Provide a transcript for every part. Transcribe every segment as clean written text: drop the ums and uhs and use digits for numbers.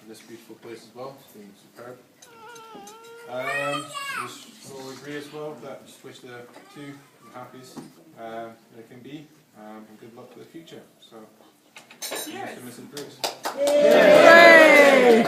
in this beautiful place as well. It's been superb. Just all agree as well that just wish the two the happiest they can be, and good luck for the future. So, Mr. Bruce. Yay!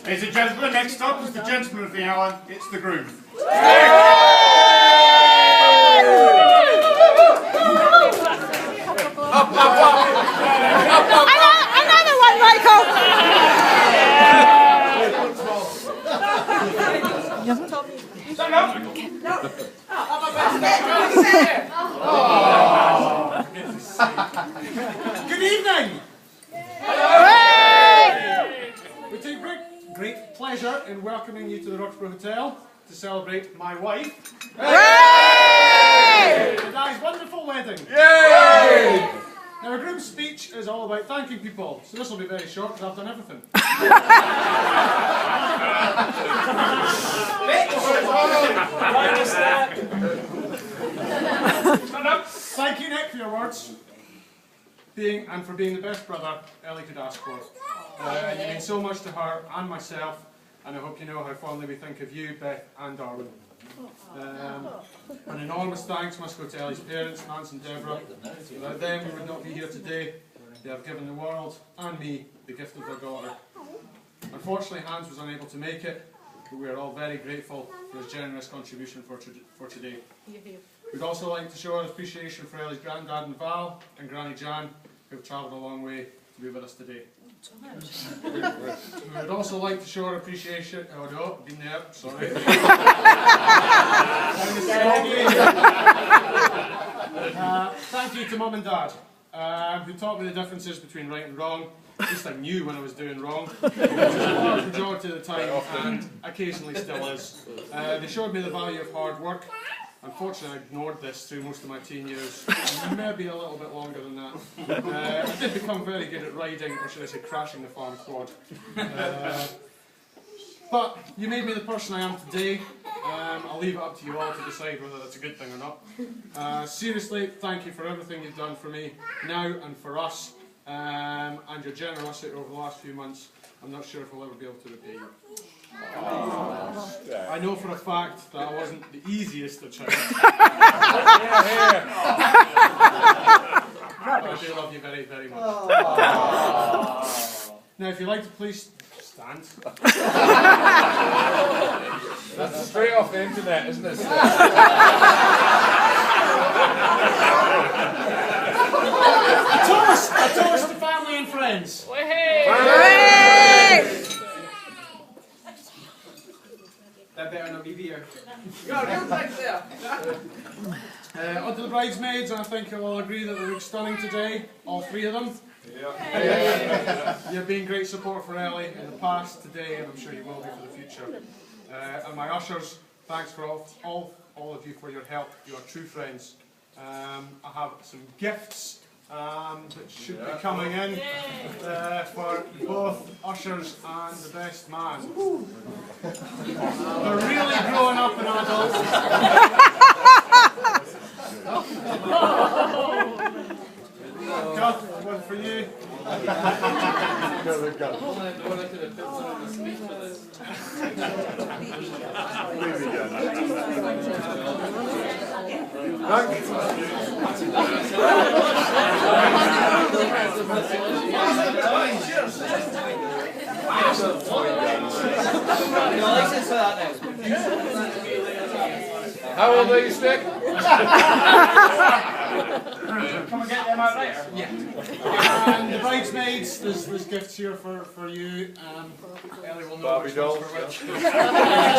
Ladies and gentlemen, next up is the gentleman of the hour. It's the groom. Another one, Michael! Good evening! We take great pleasure in welcoming you to the Roxburgh Hotel to celebrate my wife. Today's wonderful wedding. Yay! Now, a groom's speech is all about thanking people, so this will be very short because I've done everything. Thank you, Nick, for your words. For being the best brother Ellie could ask for. You mean so much to her and myself, and I hope you know how fondly we think of you, Beth and Darwin. An enormous thanks must go to Ellie's parents, Hans and Deborah. Without them, we would not be here today. They have given the world and me the gift of their daughter. Unfortunately, Hans was unable to make it, but we are all very grateful for his generous contribution for today. We'd also like to show our appreciation for Ellie's granddad and Val and Granny Jan, who have travelled a long way to be with us today. We would also like to show our appreciation. Oh no, been there, sorry. Thank you to Mum and Dad, who taught me the differences between right and wrong. At least I knew when I was doing wrong, which is a large majority of the time, and occasionally still is. They showed me the value of hard work. Unfortunately, I ignored this through most of my teen years, maybe a little bit longer than that. I did become very good at riding, or should I say crashing the farm quad. But you made me the person I am today. I'll leave it up to you all to decide whether that's a good thing or not. Seriously, thank you for everything you've done for me, now and for us, and your generosity over the last few months. I'm not sure if I'll ever be able to repay you. I know for a fact that I wasn't the easiest of children. But I do love you very, very much. Now, if you'd like to please stand. That's straight off the internet, isn't it? A toast to family and friends. That better not be here. On to the bridesmaids, and I think you'll all agree that they look stunning today, all three of them. You've been great support for Ellie in the past, today, and I'm sure you will be for the future. And my ushers, thanks for all of you for your help. You are true friends. I have some gifts that should be coming in for both ushers and the best man. They're really growing up in adults. Got one for you. How old are you, Stick? Come and get them out later. Yeah. And the bridesmaids, there's gifts here for you. Ellie will know which ones for which. There's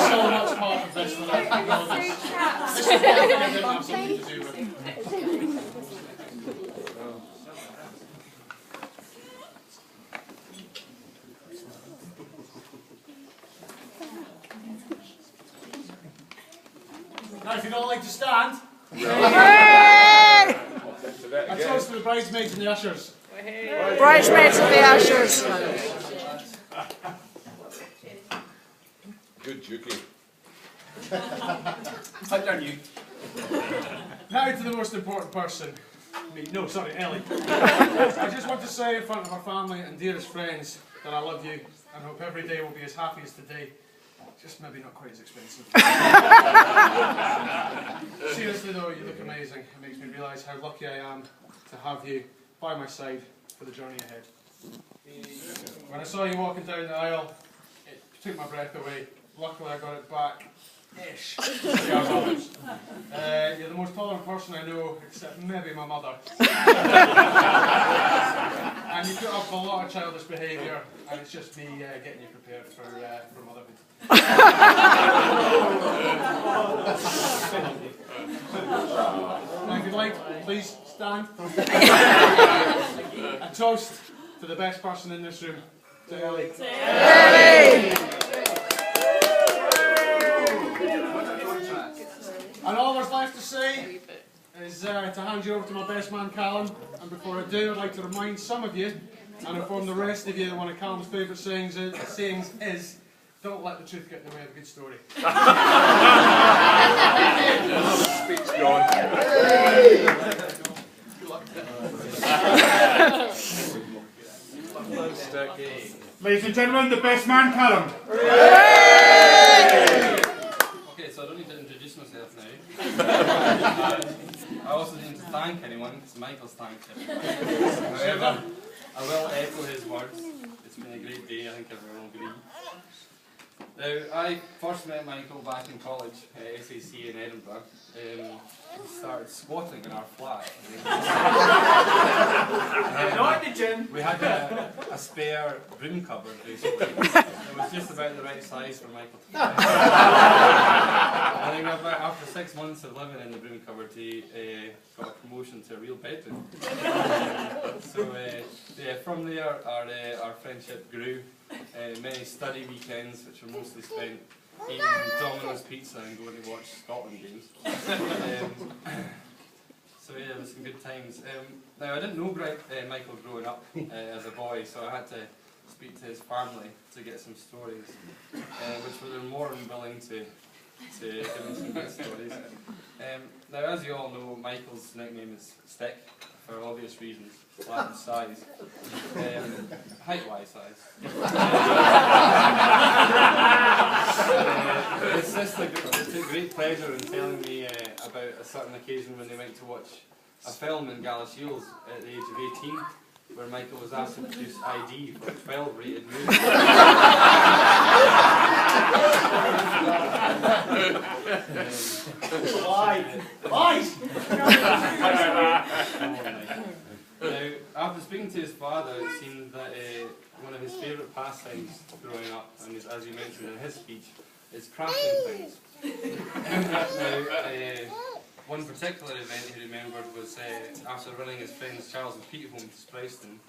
so much part of this that I know this didn't have something to do with it. Now, if you'd all like to stand. A toast to the bridesmaids and the ushers. Bridesmaids and the ushers. Good jukey. How dare you? Now to the most important person. Me. No, sorry, Ellie. I just want to say in front of our family and dearest friends that I love you and hope every day will be as happy as today. Just maybe not quite as expensive. Seriously though, you look amazing. It makes me realise how lucky I am to have you by my side for the journey ahead. When I saw you walking down the aisle, it took my breath away. Luckily I got it back. Ish. You're the most tolerant person I know, except maybe my mother. And you put up a lot of childish behaviour, and it's just me getting you prepared for motherhood. Now, if you'd like, please stand. A toast to the best person in this room, to Ellie. And all there's left to say is to hand you over to my best man Callum, and before I do I'd like to remind some of you and inform the rest of you that one of Callum's favourite sayings is don't let the truth get in the way of a good story. Speech gone. Ladies and gentlemen, the best man Callum. Okay, so I don't need to introduce myself now. I also need to thank anyone, because Michael's thanked him. However, I will echo his words. It's been a great day, I think everyone will agree. Now, I first met Michael back in college at SAC in Edinburgh. He started squatting in our flat. Not in the gym. We had a spare broom cupboard, basically. It was just about the right size for Michael to fit. I think after 6 months of living in the broom cupboard, he got a promotion to a real bedroom. So yeah, from there our friendship grew. Many study weekends, which were mostly spent eating Domino's pizza and going to watch Scotland games. So yeah, there were some good times. Now I didn't know Michael growing up as a boy, so I had to speak to his family to get some stories, which were more than willing to give me some good stories. Now, as you all know, Michael's nickname is Stick, for obvious reasons. Latin size. Height-wise size. His sister took great pleasure in telling me about a certain occasion when they went to watch a film in Galashiels at the age of 18, where Michael was asked to produce ID for a 12-rated movie. Lies! Now, after speaking to his father, it seemed that one of his favourite pastimes growing up, and as he mentioned in his speech, is crashing things. Now, one particular event he remembered was after running his friends Charles and Pete home to Sprouston.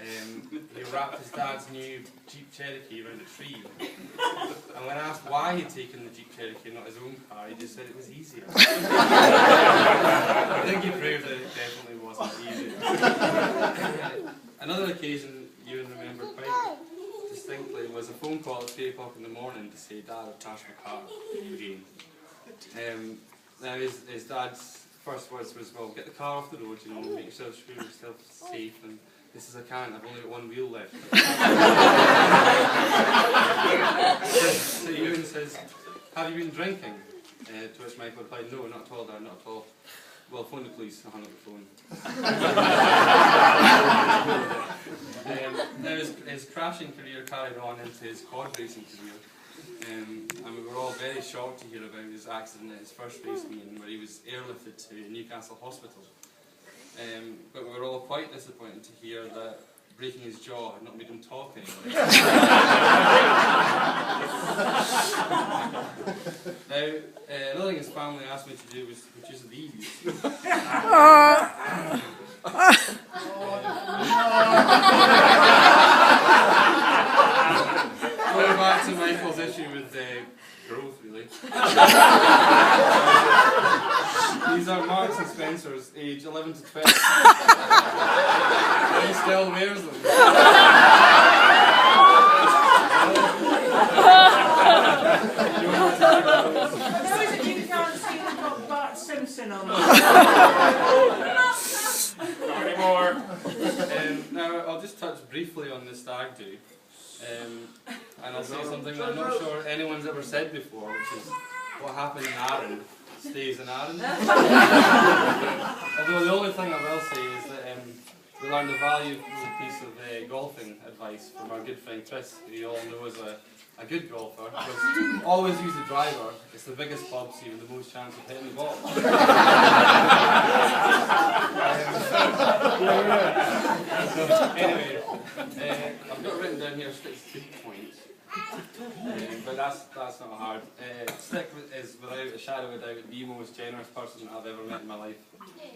He wrapped his dad's new Jeep Cherokee around a tree, and when asked why he'd taken the Jeep Cherokee and not his own car, he just said it was easier. I think he proved that it definitely wasn't easy. Another occasion Ewan remembered quite distinctly was a phone call at 3 o'clock in the morning to say, "Dad, I've crashed my car again." Now his dad's first words was, "Well, get the car off the road, you know, make yourself sure yourself safe, and this is I can't, I've only got one wheel left." So Ewan says, "Have you been drinking?" To which Michael replied, "No, not at all, Dad, not at all." "Well, phone the police." I hung up the phone. Now his crashing career carried on into his quad racing career. And we were all very shocked to hear about his accident at his first race meeting, where he was airlifted to Newcastle Hospital. But we were all quite disappointed to hear that breaking his jaw had not made him talk anymore. Now, another thing his family asked me to do was to produce these. Going back to Michael's issue with growth, really. These are Marks and Spencer's, age 11 to 12. And he still wears them. Why is it you can't see they've got Bart Simpson on them? briefly on the stag do, and I'll say something that I'm not sure anyone's ever said before, which is what happened in Arran stays in Arran. Although the only thing I will say is that we learned a valuable piece of golfing advice from our good friend Chris, who you all know is a good golfer, was always use the driver. It's the biggest club, so you have the most chance of hitting the ball. Anyway, I've got written down here 62 points, but that's not hard. Stick is without a shadow of a doubt the most generous person I've ever met in my life.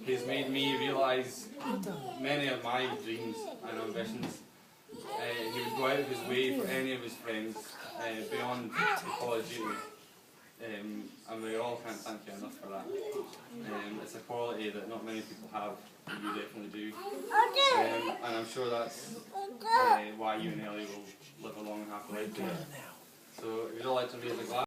He's made me realise many of my dreams and ambitions. He would go out of his way for any of his friends beyond the college duty. And we all can't thank you enough for that. It's a quality that not many people have, but you definitely do. And I'm sure that's why you and Ellie will live a long and happy life together. So if you'd all like to raise a glass.